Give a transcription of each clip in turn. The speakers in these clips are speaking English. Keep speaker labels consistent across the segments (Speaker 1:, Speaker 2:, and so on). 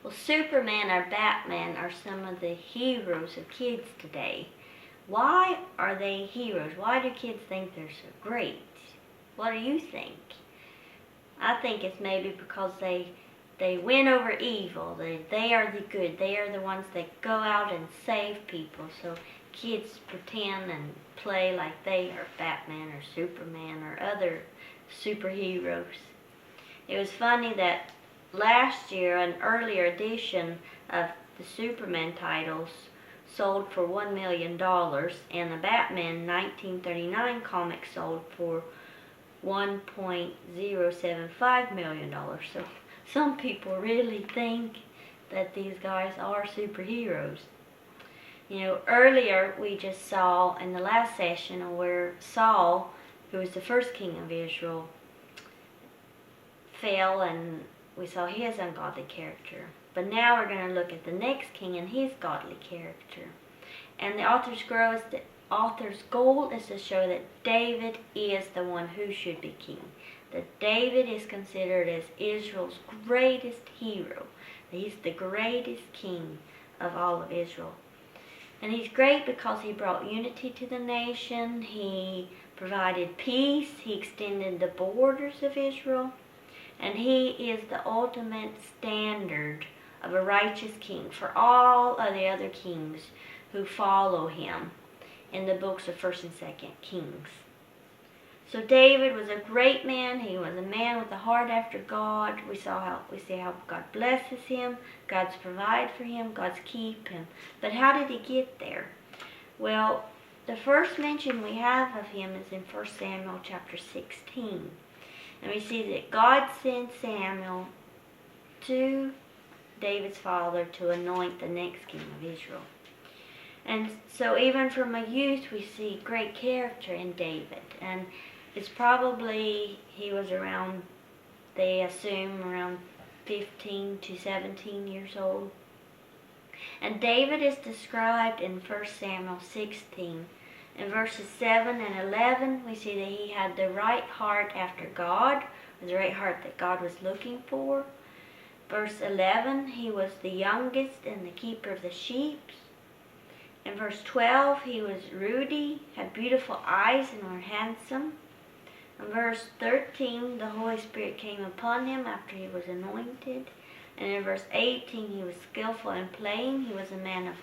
Speaker 1: Well, Superman or Batman are some of the heroes of kids today. Why are they heroes? Why do kids think they're so great? What do you think? I think it's maybe because they win over evil. They are the good. They are the ones that go out and save people. So kids pretend and play like they are Batman or Superman or other superheroes. It was funny that last year an earlier edition of the Superman titles sold for $1 million, and the Batman 1939 comic sold for $1.075 million. So some people really think that these guys are superheroes. You know, earlier we just saw in the last session where Saul, who was the first king of Israel, fell, and we saw his ungodly character. But now we're going to look at the next king and his godly character. And the author's goal is to show that David is the one who should be king. That David is considered as Israel's greatest hero. That he's the greatest king of all of Israel. And he's great because he brought unity to the nation. He provided peace. He extended the borders of Israel. And he is the ultimate standard of a righteous king for all of the other kings who follow him in the books of 1st and 2nd Kings. So David was a great man. He was a man with a heart after God. We see how God blesses him, God's provide for him, God's keep him. But how did he get there? Well, the first mention we have of him is in 1 Samuel chapter 16. And we see that God sent Samuel to David's father to anoint the next king of Israel. And so even from a youth we see great character in David. And it's probably, he was around, they assume, around 15 to 17 years old. And David is described in 1 Samuel 16. In verses 7 and 11, we see that he had the right heart after God, the right heart that God was looking for. Verse 11, he was the youngest and the keeper of the sheep. In verse 12, he was ruddy, had beautiful eyes, and were handsome. In verse 13, the Holy Spirit came upon him after he was anointed. And in verse 18, he was skillful in playing. He was a man of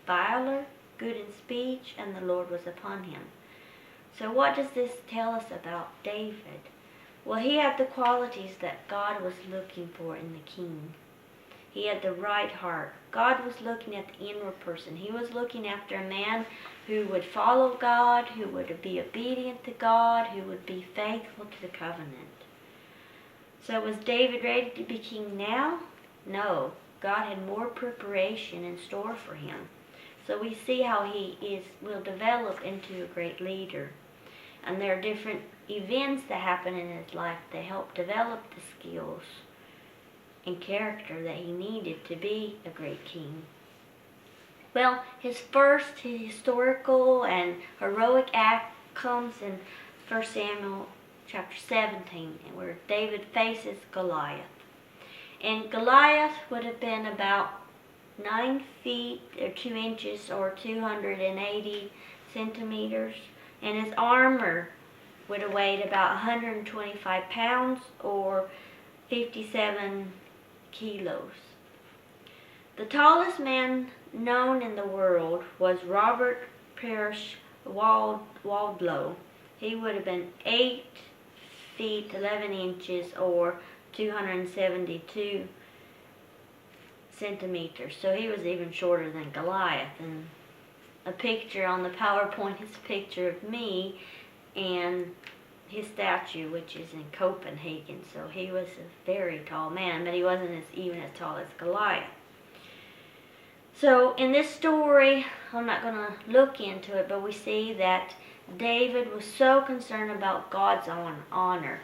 Speaker 1: valor, good in speech, and the Lord was upon him. So what does this tell us about David? Well, he had the qualities that God was looking for in the king. He had the right heart. God was looking at the inward person. He was looking after a man who would follow God, who would be obedient to God, who would be faithful to the covenant. So was David ready to be king now? No. God had more preparation in store for him. So we see how he will develop into a great leader. And there are different events that happen in his life that help develop the skills and character that he needed to be a great king. Well, his first historical and heroic act comes in 1 Samuel chapter 17, where David faces Goliath. And Goliath would have been about 9 feet or 2 inches or 280 centimeters, and his armor would have weighed about 125 pounds or 57 kilos. The tallest man known in the world was Robert Parrish Waldlow. He would have been 8 feet 11 inches or 272 centimeters. So he was even shorter than Goliath. And a picture on the PowerPoint is a picture of me and his statue, which is in Copenhagen. So he was a very tall man, but he wasn't even as tall as Goliath. So in this story, I'm not going to look into it, but we see that David was so concerned about God's honor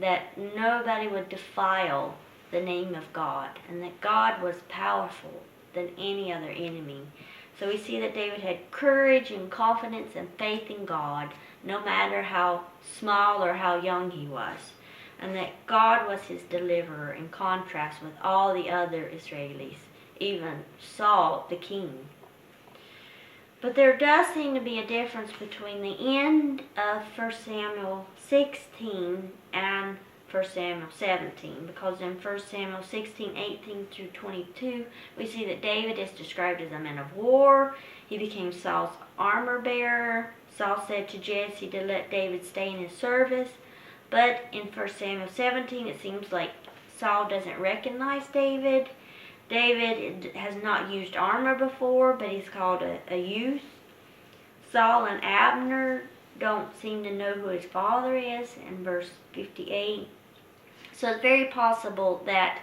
Speaker 1: that nobody would defile the name of God, and that God was powerful than any other enemy. So we see that David had courage and confidence and faith in God, no matter how small or how young he was. and that God was his deliverer in contrast with all the other Israelis, even Saul the king. But there does seem to be a difference between the end of 1 Samuel 16 and 1 Samuel 17, because in 1 Samuel 16, 18 through 22, we see that David is described as a man of war. He became Saul's armor bearer. Saul said to Jesse to let David stay in his service. But in 1 Samuel 17, it seems like Saul doesn't recognize David. David has not used armor before, but he's called a youth. Saul and Abner don't seem to know who his father is in verse 58. So it's very possible that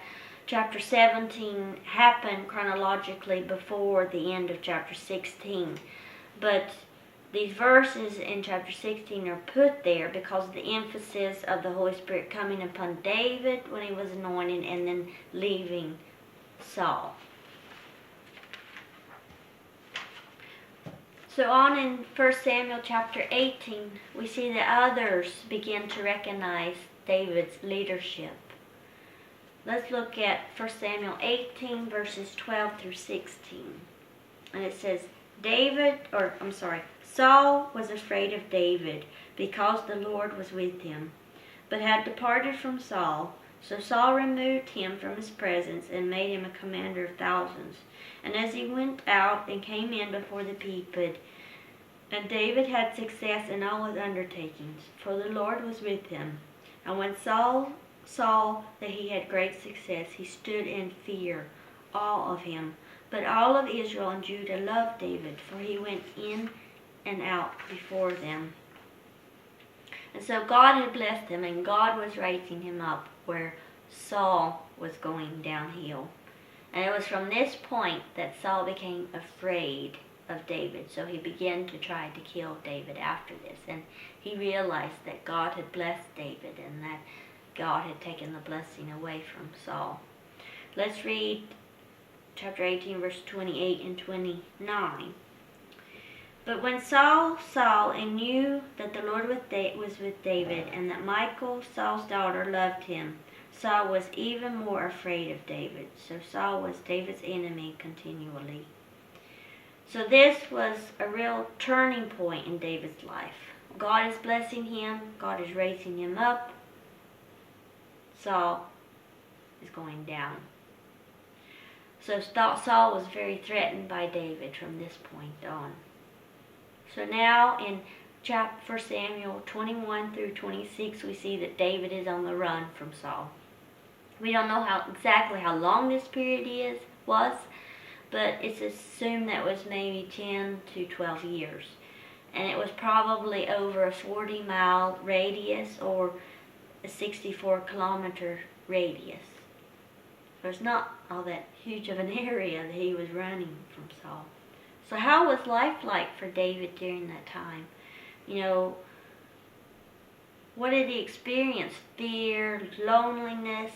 Speaker 1: chapter 17 happened chronologically before the end of chapter 16. But these verses in chapter 16 are put there because of the emphasis of the Holy Spirit coming upon David when he was anointed and then leaving Saul. So on in 1 Samuel chapter 18, we see that others begin to recognize David's leadership. Let's look at 1 Samuel 18 verses 12 through 16. And it says, Saul was afraid of David because the Lord was with him, but had departed from Saul. So Saul removed him from his presence and made him a commander of thousands. And as he went out and came in before the people, and David had success in all his undertakings, for the Lord was with him. And when Saul saw that he had great success, he stood in fear, awe of him. But all of Israel and Judah loved David, for he went in and out before them. And so God had blessed him, and God was raising him up where Saul was going downhill. And it was from this point that Saul became afraid of David. So he began to try to kill David after this. And he realized that God had blessed David and that God had taken the blessing away from Saul. Let's read chapter 18, verse 28 and 29. But when Saul saw and knew that the Lord was with David, and that Michal, Saul's daughter, loved him, Saul was even more afraid of David. So Saul was David's enemy continually. So this was a real turning point in David's life. God is blessing him. God is raising him up. Saul is going down. So Saul was very threatened by David from this point on. So now in 1 Samuel 21 through 26, we see that David is on the run from Saul. We don't know exactly how long this period was, but it's assumed that it was maybe 10 to 12 years. And it was probably over a 40-mile radius or a 64-kilometer radius. So it's not all that huge of an area that he was running from Saul. So how was life like for David during that time? What did he experience? Fear, loneliness,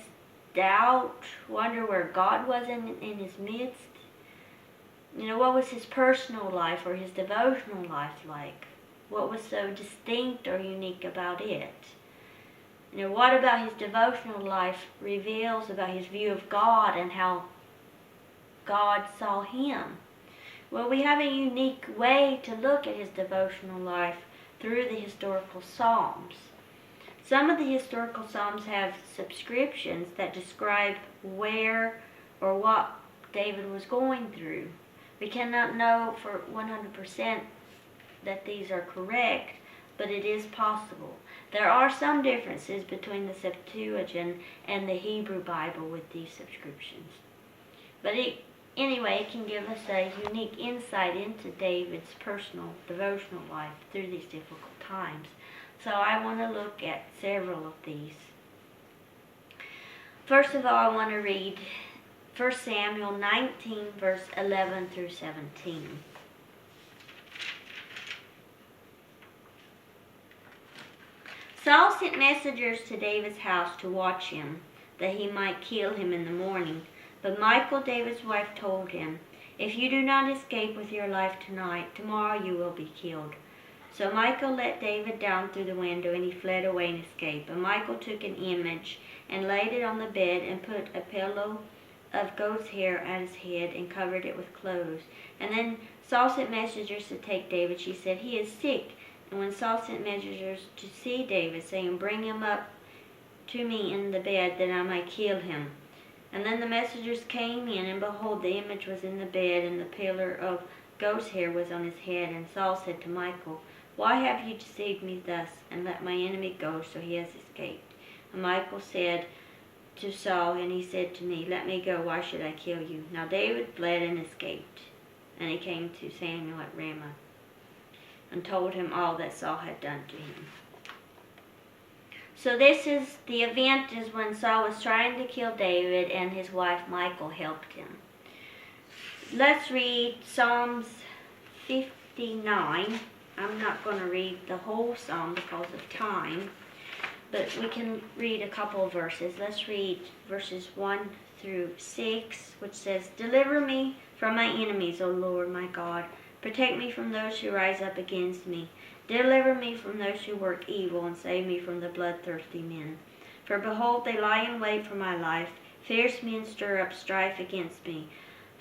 Speaker 1: doubt, wonder where God was in his midst? What was his personal life or his devotional life like? What was so distinct or unique about it? What about his devotional life reveals about his view of God and how God saw him? Well, we have a unique way to look at his devotional life through the historical Psalms. Some of the historical Psalms have subscriptions that describe where or what David was going through. We cannot know for 100% that these are correct, but it is possible. There are some differences between the Septuagint and the Hebrew Bible with these subscriptions. But anyway, it can give us a unique insight into David's personal devotional life through these difficult times. So I want to look at several of these. First of all, I want to read 1 Samuel 19, verse 11 through 17. Saul sent messengers to David's house to watch him, that he might kill him in the morning. But Michal, David's wife, told him, "If you do not escape with your life tonight, tomorrow you will be killed." So Michal let David down through the window, and he fled away and escaped. But Michal took an image and laid it on the bed and put a pillow of goat's hair at his head and covered it with clothes. And then Saul sent messengers to take David. She said, "He is sick." And when Saul sent messengers to see David, saying, "Bring him up to me in the bed, that I might kill him." And then the messengers came in, and behold, the image was in the bed, and the pillar of goat's hair was on his head. And Saul said to Michal, "Why have you deceived me thus, and let my enemy go, so he has escaped?" And Michal said to Saul, and he said to me, "Let me go, why should I kill you?" Now David fled and escaped, and he came to Samuel at Ramah, and told him all that Saul had done to him. So the event is when Saul was trying to kill David, and his wife Michal helped him. Let's read Psalms 59. I'm not going to read the whole psalm because of time, but we can read a couple of verses. Let's read verses 1 through 6, which says, "Deliver me from my enemies, O Lord my God. Protect me from those who rise up against me. Deliver me from those who work evil, and save me from the bloodthirsty men. For behold, they lie in wait for my life. Fierce men stir up strife against me.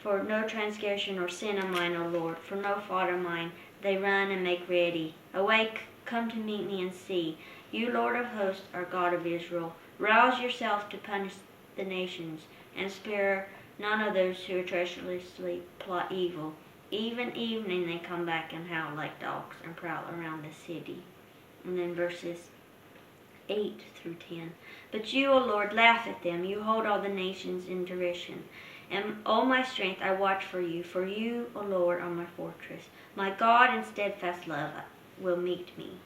Speaker 1: For no transgression or sin of mine, O Lord, for no fault of mine, they run and make ready. Awake, come to meet me and see. You, Lord of hosts, are God of Israel. Rouse yourself to punish the nations, and spare none of those who treacherously plot evil. Even evening they come back and howl like dogs and prowl around the city." And then verses 8 through 10. "But you, O Lord, laugh at them. You hold all the nations in derision. And, O my strength, I watch for you, O Lord, are my fortress. My God in steadfast love will meet me.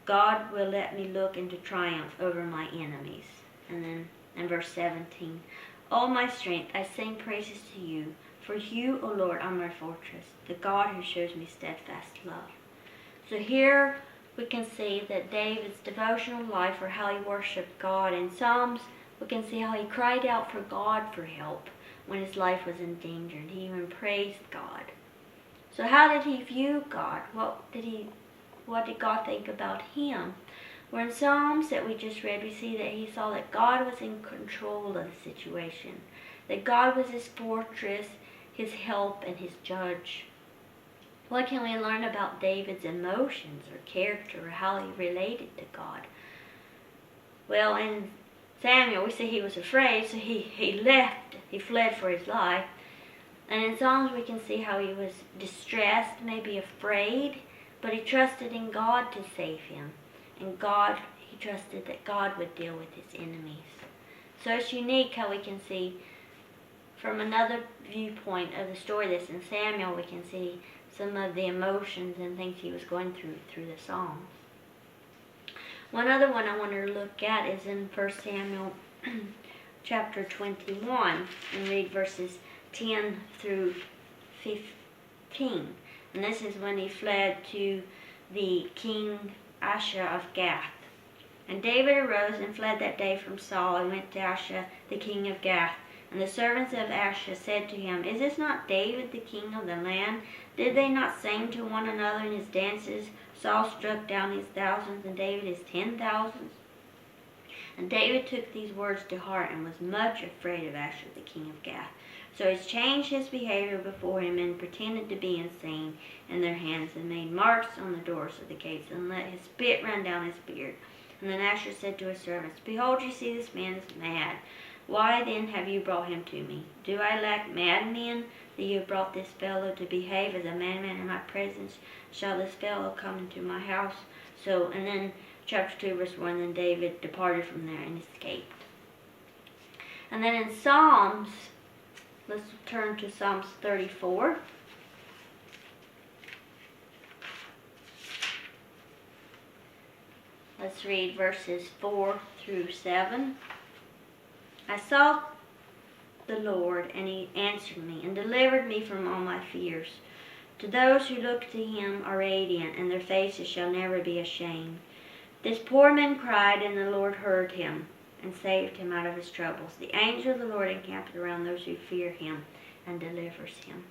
Speaker 1: God will let me look into triumph over my enemies." And then in verse 17, "O my strength, I sing praises to you. For you, O Lord, are my fortress, the God who shows me steadfast love." So here we can see that David's devotional life, or how he worshiped God. In Psalms, we can see how he cried out for God for help when his life was endangered. He even praised God. So how did he view God? What did God think about him? Well, in Psalms that we just read, we see that he saw that God was in control of the situation, that God was his fortress, his help, and his judge. What can we learn about David's emotions or character, or how he related to God? Well, in Samuel, we see he was afraid, so he left. He fled for his life. And in Psalms, we can see how he was distressed, maybe afraid, but he trusted in God to save him. And he trusted that God would deal with his enemies. So it's unique how we can see from another viewpoint of the story that's in Samuel, we can see some of the emotions and things he was going through the Psalms. One other one I want to look at is in 1 Samuel chapter 21, and read verses 10 through 15. And this is when he fled to the king Asa of Gath. "And David arose and fled that day from Saul, and went to Asa the king of Gath. And the servants of Asa said to him, Is this not David the king of the land? Did they not sing to one another in his dances? Saul struck down his thousands, and David his 10,000s. And David took these words to heart, and was much afraid of Asa the king of Gath. So he changed his behavior before him, and pretended to be insane in their hands, and made marks on the doors of the gates, and let his spit run down his beard. And then Asa said to his servants, Behold, you see this man is mad. Why then have you brought him to me? Do I lack madmen, that you have brought this fellow to behave as a madman in my presence? Shall this fellow come into my house? And then chapter 2, verse 1, then David departed from there and escaped. And then in Psalms, let's turn to Psalms 34. Let's read verses 4 through 7. I sought the Lord, and he answered me, and delivered me from all my fears. To those who look to him are radiant, and their faces shall never be ashamed. This poor man cried, and the Lord heard him, and saved him out of his troubles. The angel of the Lord encampeth around those who fear him, and delivers him.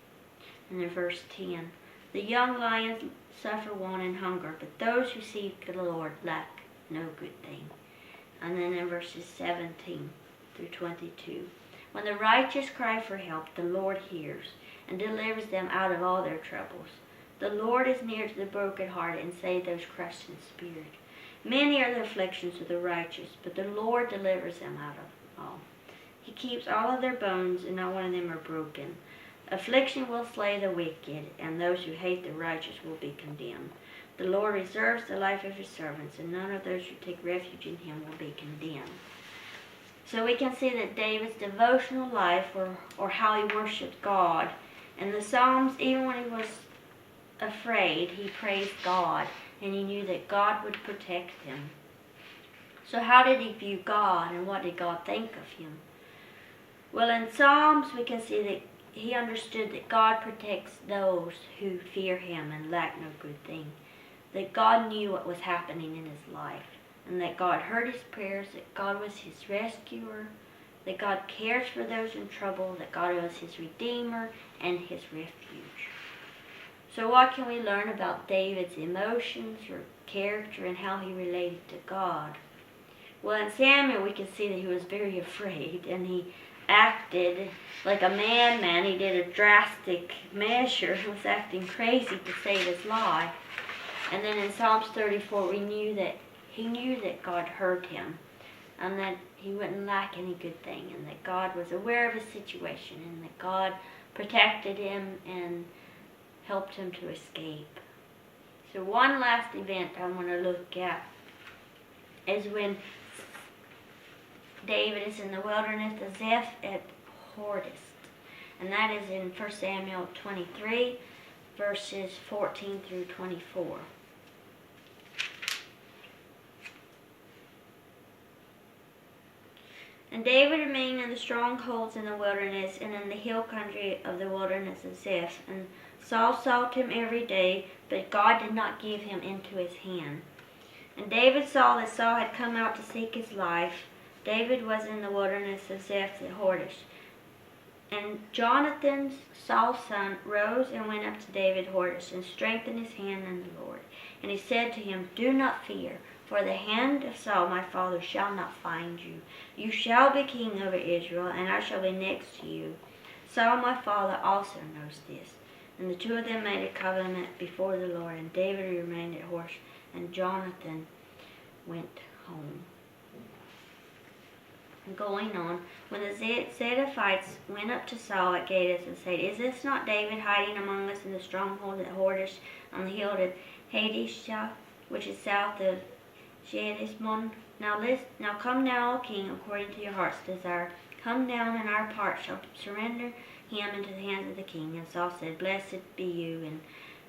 Speaker 1: And in verse 10, The young lions suffer want and hunger, but those who seek the Lord lack no good thing. And then in verses 17 through 22. When the righteous cry for help, the Lord hears and delivers them out of all their troubles. The Lord is near to the brokenhearted and saves those crushed in spirit. Many are the afflictions of the righteous, but the Lord delivers them out of all. He keeps all of their bones, and not one of them are broken. Affliction will slay the wicked, and those who hate the righteous will be condemned. The Lord reserves the life of his servants, and none of those who take refuge in him will be condemned. So we can see that David's devotional life, or how he worshipped God, and the Psalms, even when he was afraid, he praised God, and he knew that God would protect him. So how did he view God, and what did God think of him? Well, in Psalms we can see that he understood that God protects those who fear him and lack no good thing. That God knew what was happening in his life, and that God heard his prayers, that God was his rescuer, that God cares for those in trouble, that God was his redeemer and his refuge. So what can we learn about David's emotions or character and how he related to God? Well, in Samuel we can see that he was very afraid, and he acted like a madman. He did a drastic measure. He was acting crazy to save his life. And then in Psalms 34 we knew that he knew that God heard him, and that he wouldn't lack any good thing, and that God was aware of his situation, and that God protected him and helped him to escape. So one last event I want to look at is when David is in the wilderness of Zeph at Hordest. And that is in 1 Samuel 23, verses 14 through 24. And David remained in the strongholds in the wilderness and in the hill country of the wilderness of Ziph. And Saul sought him every day, but God did not give him into his hand. And David saw that Saul had come out to seek his life. David was in the wilderness of Ziph at Hordish. And Jonathan, Saul's son, rose and went up to David Hordish and strengthened his hand in the Lord. And he said to him, "Do not fear, for the hand of Saul my father shall not find you. You shall be king over Israel, and I shall be next to you. Saul my father also knows this." And the two of them made a covenant before the Lord, and David remained at Hordish, and Jonathan went home. Going on, when the Zedaphites went up to Saul at Gadas and said, "Is this not David hiding among us in the stronghold at Hordish on the hill of Hadeshah, which is south of Jehidesmon? Now come now, O king, according to your heart's desire. Come down, and our part shall surrender him into the hands of the king." And Saul said, "Blessed be you,"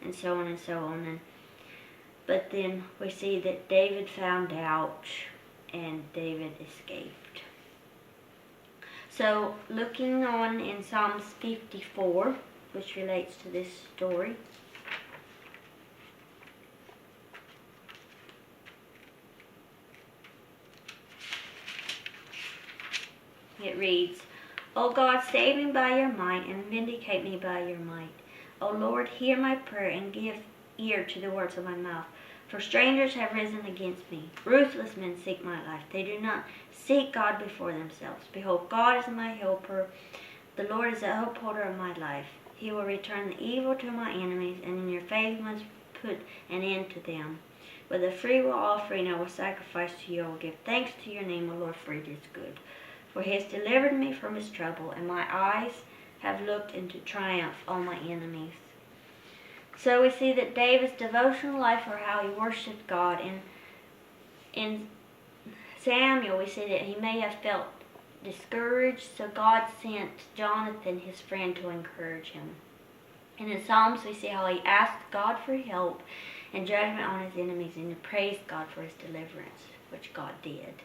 Speaker 1: and so on and so on. But then we see that David found out, and David escaped. So, looking on in Psalms 54, which relates to this story. It reads, "O God, save me by your might, and vindicate me by your might. O Lord, hear my prayer, and give ear to the words of my mouth. For strangers have risen against me. Ruthless men seek my life. They do not seek God before themselves. Behold, God is my helper. The Lord is the upholder of my life. He will return the evil to my enemies, and in your faithfulness put an end to them. With a freewill offering I will sacrifice to you. I will give thanks to your name, O Lord, for it is good. For he has delivered me from his trouble, and my eyes have looked into triumph on my enemies." So we see that David's devotional life, or how he worshipped God. In Samuel, we see that he may have felt discouraged, so God sent Jonathan, his friend, to encourage him. And in Psalms, we see how he asked God for help and judgment on his enemies, and he praised God for his deliverance, which God did.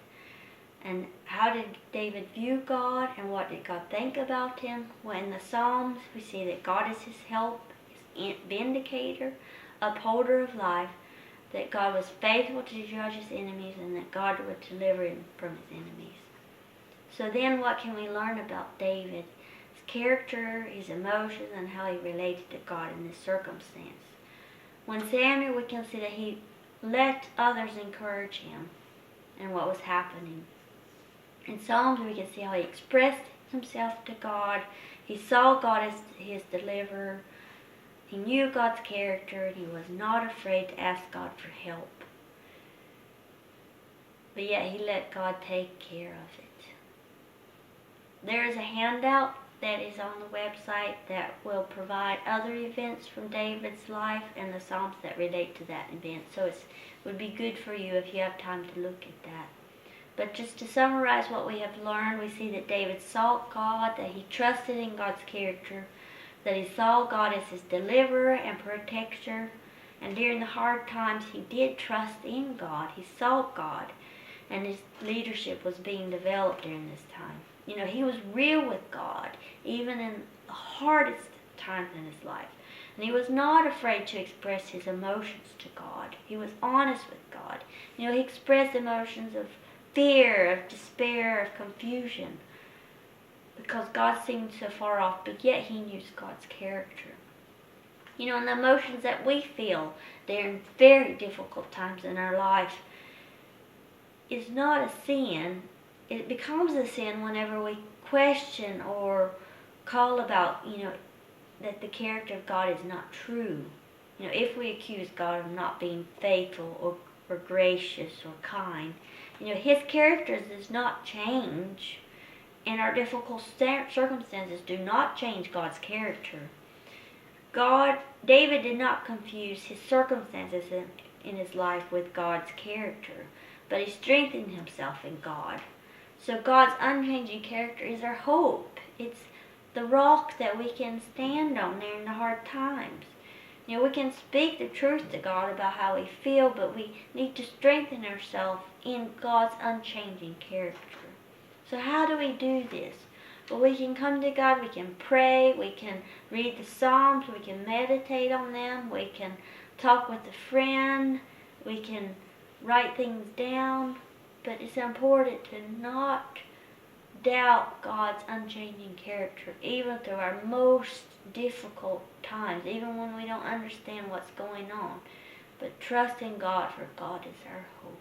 Speaker 1: And how did David view God, and what did God think about him? Well, in the Psalms, we see that God is his help, his vindicator, upholder of life, that God was faithful to judge his enemies, and that God would deliver him from his enemies. So then what can we learn about David? character, his emotions, and how he related to God in this circumstance. When Samuel, we can see that he let others encourage him and what was happening. In Psalms, we can see how he expressed himself to God. He saw God as his deliverer. He knew God's character, and he was not afraid to ask God for help. But yet he let God take care of it. There is a handout that is on the website that will provide other events from David's life and the Psalms that relate to that event. So it would be good for you if you have time to look at that. But just to summarize what we have learned, we see that David sought God, that he trusted in God's character, that he saw God as his deliverer and protector, and during the hard times he did trust in God. He sought God, and his leadership was being developed during this time. He was real with God, even in the hardest times in his life. And he was not afraid to express his emotions to God. He was honest with God. He expressed emotions of fear, of despair, of confusion, because God seemed so far off, but yet he knew God's character. And the emotions that we feel during very difficult times in our life is not a sin. It becomes a sin whenever we question or call about, that the character of God is not true. If we accuse God of not being faithful or gracious or kind, his character does not change, and our difficult circumstances do not change God's character. David did not confuse his circumstances in his life with God's character, but he strengthened himself in God. So God's unchanging character is our hope. It's the rock that we can stand on during the hard times. We can speak the truth to God about how we feel, but we need to strengthen ourselves in God's unchanging character. So how do we do this? Well, we can come to God, we can pray, we can read the Psalms, we can meditate on them, we can talk with a friend, we can write things down. But it's important to not doubt God's unchanging character, even through our most difficult times, even when we don't understand what's going on. But trust in God, for God is our hope.